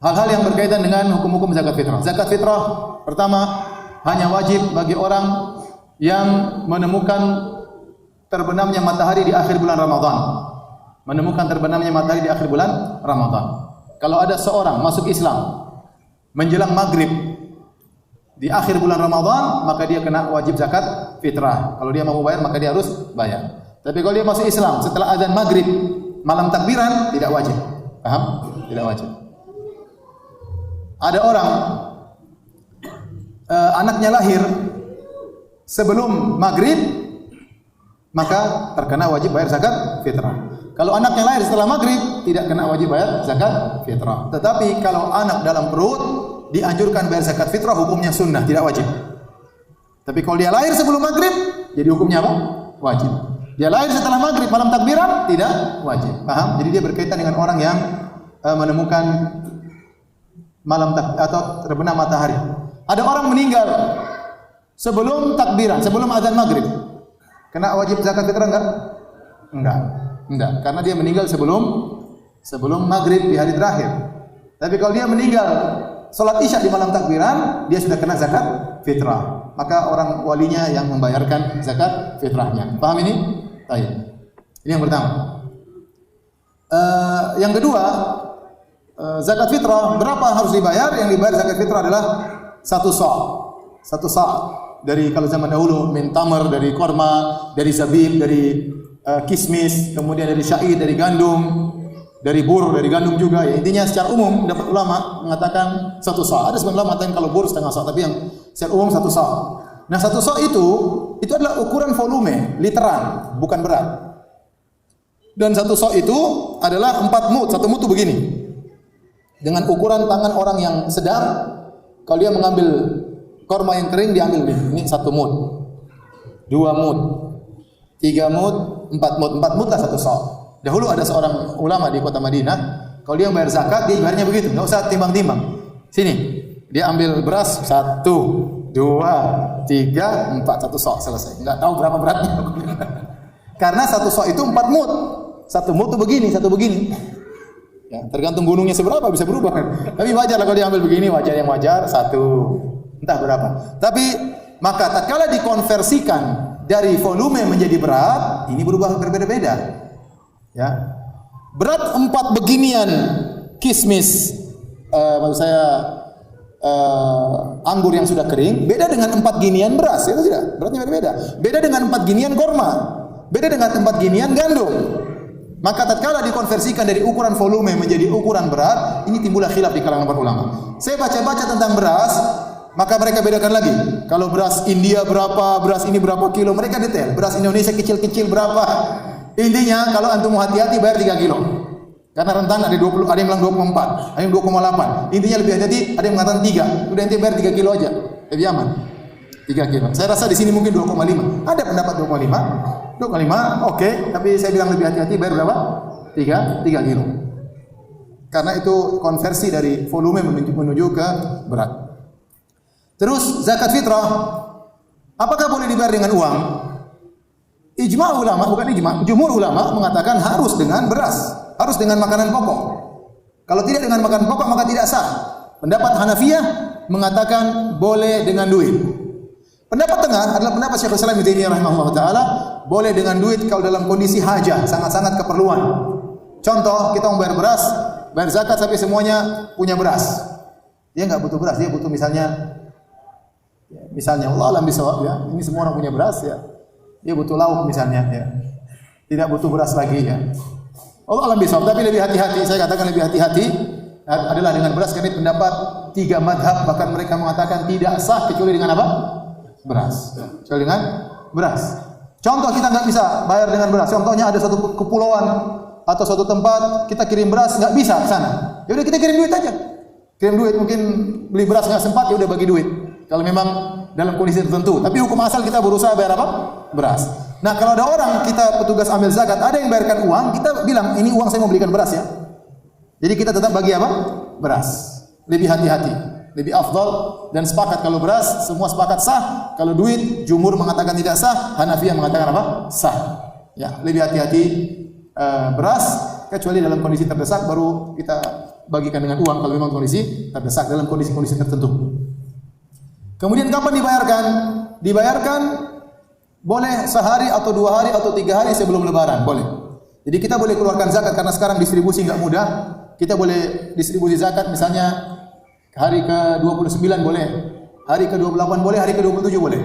hal-hal yang berkaitan dengan hukum-hukum zakat fitrah. Zakat fitrah pertama hanya wajib bagi orang yang menemukan terbenamnya matahari di akhir bulan Ramadan. Menemukan terbenamnya matahari di akhir bulan Ramadan. Kalau ada seorang masuk Islam menjelang maghrib di akhir bulan Ramadan, maka dia kena wajib zakat fitrah. Kalau dia mau bayar, maka dia harus bayar. Tapi kalau dia masuk Islam setelah azan maghrib malam takbiran, tidak wajib. Paham? Tidak wajib. Ada orang anaknya lahir sebelum maghrib, maka terkena wajib bayar zakat fitrah. Kalau anaknya lahir setelah maghrib, tidak kena wajib bayar zakat fitrah. Tetapi kalau anak dalam perut, dianjurkan bayar zakat fitrah, hukumnya sunnah, tidak wajib. Tapi kalau dia lahir sebelum maghrib, jadi hukumnya apa? Wajib. Dia lahir setelah maghrib malam takbiran, tidak wajib. Paham? Jadi dia berkaitan dengan orang yang menemukan atau terbenam matahari. Ada orang meninggal sebelum takbiran, sebelum azan maghrib, kena wajib zakat fitrah enggak? Enggak, karena dia meninggal sebelum maghrib di hari terakhir. Tapi kalau dia meninggal salat isya di malam takbiran, dia sudah kena zakat fitrah. Maka orang walinya yang membayarkan zakat fitrahnya. Paham ini? Baik. Ini yang pertama. Yang kedua, zakat fitrah berapa harus dibayar? Yang dibayar zakat fitrah adalah 1 sa'. 1 sa' dari kalau zaman dahulu min tamar, dari korma, dari zabib, dari kismis, kemudian dari syair, dari gandum, dari bur, dari gandum juga. Ya, intinya secara umum dapat ulama mengatakan 1 sa'. Ada sebagian ulama mengatakan kalau bur setengah sa', tapi yang secara umum 1 sa'. Nah 1 sa' itu adalah ukuran volume, literan, bukan berat. Dan 1 sa' itu adalah 4 mud. 1 mud itu begini. Dengan ukuran tangan orang yang sedang, kalau dia mengambil korma yang kering, diambil ini 1 mud, 2 mud, 3 mud, 4 mud. 4 mud lah 1 sa'. Dahulu ada seorang ulama di kota Madinah, kalau dia bayar zakat, dia bayarnya begitu, enggak usah timbang-timbang. Sini, dia ambil beras 1, 2, 3, 4, 1 sa' selesai. Enggak tahu berapa beratnya. Karena 1 sa' itu 4 mud. 1 mud itu begini, 1 begini. Ya, tergantung gunungnya seberapa bisa berubah kan. Tapi wajar lah kalau dia ambil begini, wajar yang wajar 1, entah berapa. Tapi maka tatkala dikonversikan dari volume menjadi berat, ini berubah berbeda-beda. Ya. Berat 4 beginian kismis, maksud saya anggur yang sudah kering, beda dengan 4 ginian beras, itu tidak? Beratnya beda-beda. Beda dengan 4 ginian korma, beda dengan 4 ginian gandum. Maka tatkala dikonversikan dari ukuran volume menjadi ukuran berat, ini timbullah khilaf di kalangan para ulama. Saya baca-baca tentang beras, maka mereka bedakan lagi. Kalau beras India berapa, beras ini berapa kilo, mereka detail. Beras Indonesia kecil-kecil berapa. Intinya kalau antum hati-hati bayar 3 kilo. Karena rentan ada 20, ada yang bilang 24, ada yang 2,8. Intinya lebih hati-hati, ada yang mengatakan 3. Udah ente bayar 3 kilo aja. Lebih aman. 3 kilo. Saya rasa di sini mungkin 2,5. Ada pendapat 2,5. 2,5 oke, tapi saya bilang lebih hati-hati bayar berapa? 3 kilo. Karena itu konversi dari volume menuju ke berat. Terus zakat fitrah apakah boleh dibayar dengan uang? Ijma' ulama, bukan ijma', jumhur ulama mengatakan harus dengan beras, harus dengan makanan pokok. Kalau tidak dengan makanan pokok maka tidak sah. Pendapat Hanafiyah mengatakan boleh dengan duit. Pendapat tengah adalah pendapat Syekhul Islam Ibnu Taimiyah rahimahullah taala, boleh dengan duit kalau dalam kondisi hajat, sangat-sangat keperluan. Contoh, kita mau bayar beras, bayar zakat sampai semuanya punya beras. Dia enggak butuh beras, dia butuh misalnya Allah alam bisawab ya. Ini semua orang punya beras ya. Dia butuh lauk misalnya ya. Tidak butuh beras lagi ya. Allah alam bisawab, tapi lebih hati-hati, saya katakan lebih hati-hati adalah dengan beras, karena pendapat 3 madhab bahkan mereka mengatakan tidak sah kecuali dengan apa? Beras. Kecuali dengan beras. Contoh, kita nggak bisa bayar dengan beras. Contohnya ada suatu kepulauan atau suatu tempat kita kirim beras nggak bisa ke sana. Ya udah kita kirim duit aja. Kirim duit, mungkin beli beras nggak sempat, ya udah bagi duit. Kalau memang dalam kondisi tertentu. Tapi hukum asal kita berusaha bayar apa? Beras. Nah kalau ada orang kita petugas ambil zakat, ada yang bayarkan uang, kita bilang ini uang saya mau belikan beras ya. Jadi kita tetap bagi apa? Beras. Lebih hati-hati, lebih afdal, dan sepakat kalau beras semua sepakat sah. Kalau duit jumhur mengatakan tidak sah, Hanafiyah mengatakan apa? Sah. Ya, lebih hati-hati beras, kecuali dalam kondisi terdesak baru kita bagikan dengan uang kalau memang kondisi terdesak dalam kondisi-kondisi tertentu. Kemudian kapan dibayarkan? Dibayarkan boleh sehari atau 2 hari atau 3 hari sebelum lebaran, boleh. Jadi kita boleh keluarkan zakat karena sekarang distribusi enggak mudah. Kita boleh distribusi zakat misalnya hari ke-29 boleh, hari ke-28 boleh, hari ke-27 boleh.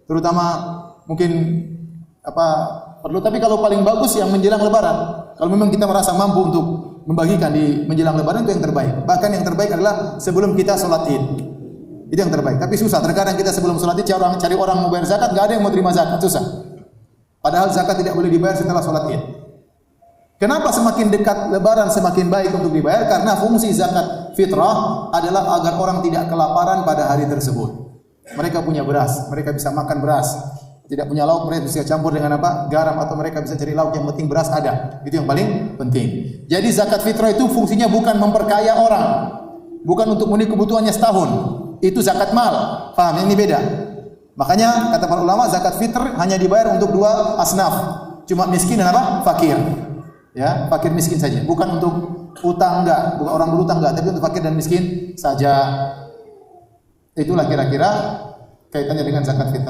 Terutama mungkin perlu, tapi kalau paling bagus yang menjelang lebaran. Kalau memang kita merasa mampu untuk membagikan di menjelang lebaran itu yang terbaik. Bahkan yang terbaik adalah sebelum kita sholat Id. Itu yang terbaik. Tapi susah, terkadang kita sebelum sholat Id cari orang mau bayar zakat, enggak ada yang mau terima zakat, susah. Padahal zakat tidak boleh dibayar setelah sholat Id. Kenapa semakin dekat lebaran semakin baik untuk dibayar? Karena fungsi zakat fitrah adalah agar orang tidak kelaparan pada hari tersebut. Mereka punya beras, mereka bisa makan beras. Tidak punya lauk, mereka bisa campur dengan garam, atau mereka bisa cari lauk, yang penting beras ada. Itu yang paling penting. Jadi zakat fitrah itu fungsinya bukan memperkaya orang, bukan untuk memenuhi kebutuhannya setahun. Itu zakat mal. Paham? Ini beda. Makanya kata para ulama zakat fitr hanya dibayar untuk 2 asnaf. Cuma miskin dan fakir. Ya, fakir miskin saja. Bukan untuk utang enggak, bukan orang berutang enggak, tapi untuk fakir dan miskin saja. Itulah kira-kira kaitannya dengan zakat fitrah.